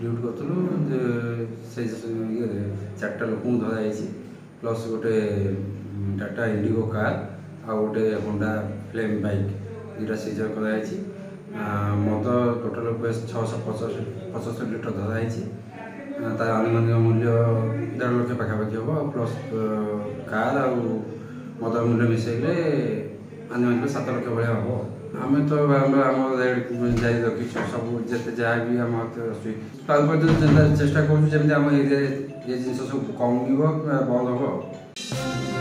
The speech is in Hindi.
ड्यूटी करूँ से चार्टा लोक धराई प्लस गोटे टाटा इंडिगो कार आ गोटे होंडा फ्लेम बाइक दुटा सीजर कराई मद टोटाल 675 लिटर धराई तार आनुमानिक मूल्य 1.5 लाख पाखापाखि हम प्लस कार आ मद मूल्य मिसेले आनुमानिक 7 लाख भाया हम आम तो आम जारी रखीचु सब जिते जहाँ भी आम चेष्टा करूँ जमी आम एरिया ये जिन सब कम बंद हम।